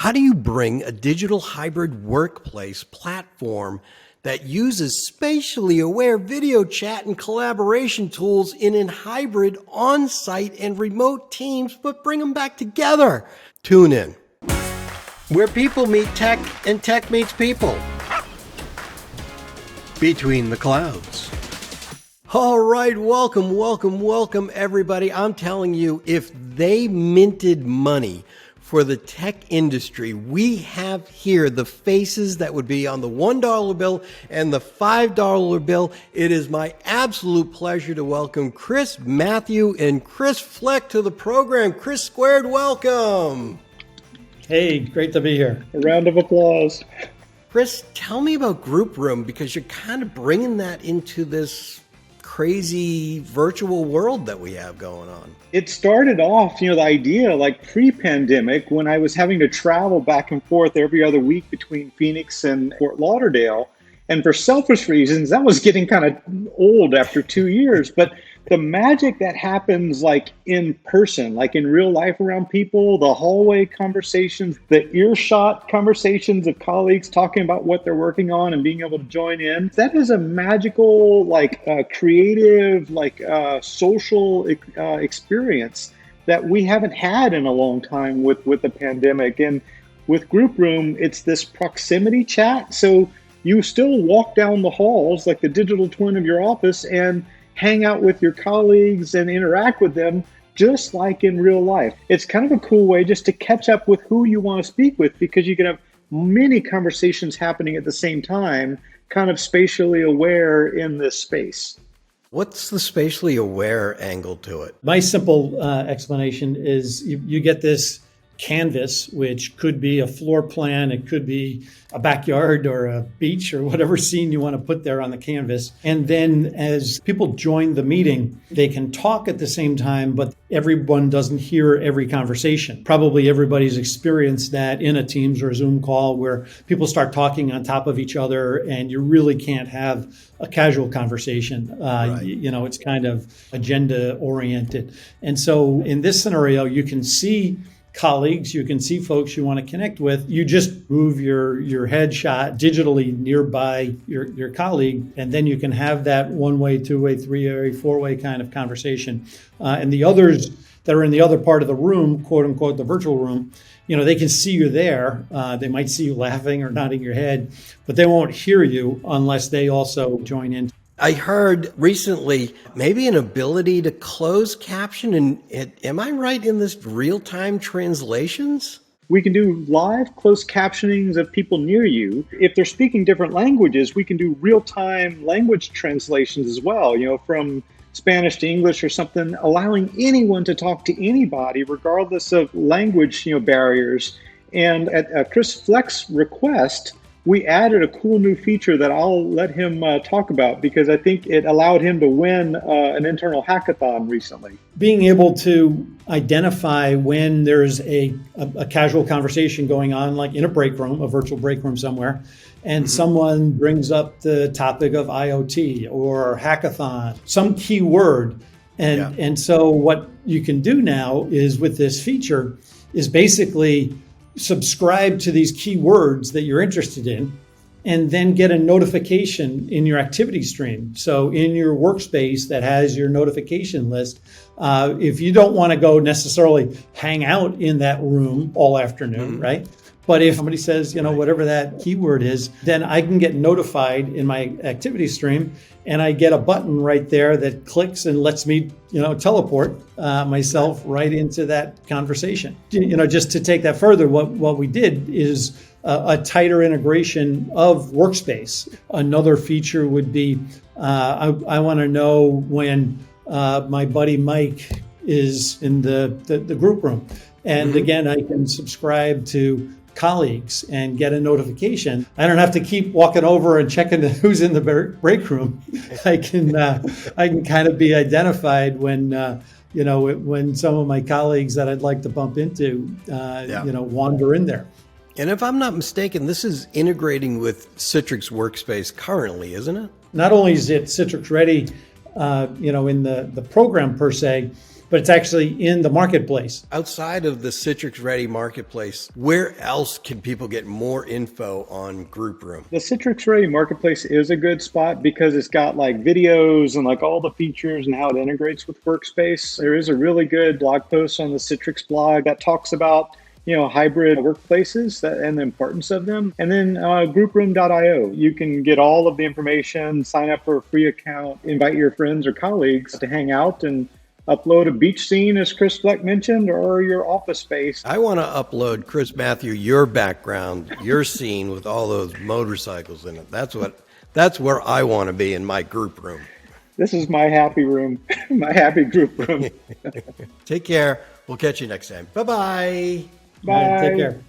How do you bring a digital hybrid workplace platform that uses spatially aware video chat and collaboration tools in hybrid on-site and remote teams, but bring them back together? Tune in. Where people meet tech and tech meets people. Between the clouds. All right, welcome, everybody. I'm telling you, if they minted money for the tech industry, we have here the faces that would be on the $1 bill and the $5 bill. It is my absolute pleasure to welcome Chris Matthew and Chris Fleck to the program. Chris Squared, welcome. Hey, great to be here. A round of applause. Chris, tell me about Grouproom, because you're kind of bringing that into this crazy virtual world that we have going on. It started off, the idea like pre-pandemic when I was having to travel back and forth every other week between Phoenix and Fort Lauderdale. And for selfish reasons, that was getting kind of old after 2 years. But the magic that happens like in person, like in real life around people, the hallway conversations, the earshot conversations of colleagues talking about what they're working on and being able to join in, that is a magical, creative, social experience that we haven't had in a long time with the pandemic. And with Grouproom, it's this proximity chat. So you still walk down the halls like the digital twin of your office and hang out with your colleagues and interact with them just like in real life. It's kind of a cool way just to catch up with who you want to speak with, because you can have many conversations happening at the same time, kind of spatially aware in this space. What's the spatially aware angle to it? My simple explanation is you get this canvas, which could be a floor plan, it could be a backyard or a beach or whatever scene you want to put there on the canvas. And then as people join the meeting, they can talk at the same time, but everyone doesn't hear every conversation. Probably everybody's experienced that in a Teams or a Zoom call where people start talking on top of each other and you really can't have a casual conversation. Right. It's kind of agenda oriented. And so in this scenario, you can see colleagues, you can see folks you want to connect with. You just move your headshot digitally nearby your colleague, and then you can have that one-way, two-way, three-way, four-way kind of conversation. And the others that are in the other part of the room, quote unquote, the virtual room, they can see you there. They might see you laughing or nodding your head, but they won't hear you unless they also join in. I heard recently maybe an ability to close caption, and am I right in this real-time translations? We can do live closed captionings of people near you. If they're speaking different languages, we can do real-time language translations as well, from Spanish to English or something, allowing anyone to talk to anybody regardless of language barriers. And at Chris Fleck's request, we added a cool new feature that I'll let him talk about, because I think it allowed him to win an internal hackathon recently. Being able to identify when there's a casual conversation going on, like in a break room, a virtual break room somewhere, and someone brings up the topic of IoT or hackathon, some key word. And so what you can do now is with this feature is basically subscribe to these keywords that you're interested in, and then get a notification in your activity stream. So in your workspace that has your notification list, if you don't want to go necessarily hang out in that room all afternoon, right? But if somebody says, whatever that keyword is, then I can get notified in my activity stream, and I get a button right there that clicks and lets me, teleport myself right into that conversation. Just to take that further, what we did is a tighter integration of workspace. Another feature would be, I want to know when my buddy Mike is in the group room. And again, I can subscribe to colleagues and get a notification. I don't have to keep walking over and checking who's in the break room. I can kind of be identified when when some of my colleagues that I'd like to bump into wander in there. And if I'm not mistaken, this is integrating with Citrix Workspace currently, isn't it? Not only is it Citrix ready, in the program per se, but it's actually in the marketplace. Outside of the Citrix Ready marketplace, where else can people get more info on Grouproom? The Citrix Ready marketplace is a good spot because it's got like videos and like all the features and how it integrates with Workspace. There is a really good blog post on the Citrix blog that talks about hybrid workplaces and the importance of them. And then grouproom.io, you can get all of the information, sign up for a free account, invite your friends or colleagues to hang out and upload a beach scene, as Chris Fleck mentioned, or your office space. I want to upload, Chris Matthew, your background, your scene with all those motorcycles in it. That's where I want to be in my group room. This is my happy room, my happy group room. Take care. We'll catch you next time. Bye-bye. Bye. Take care.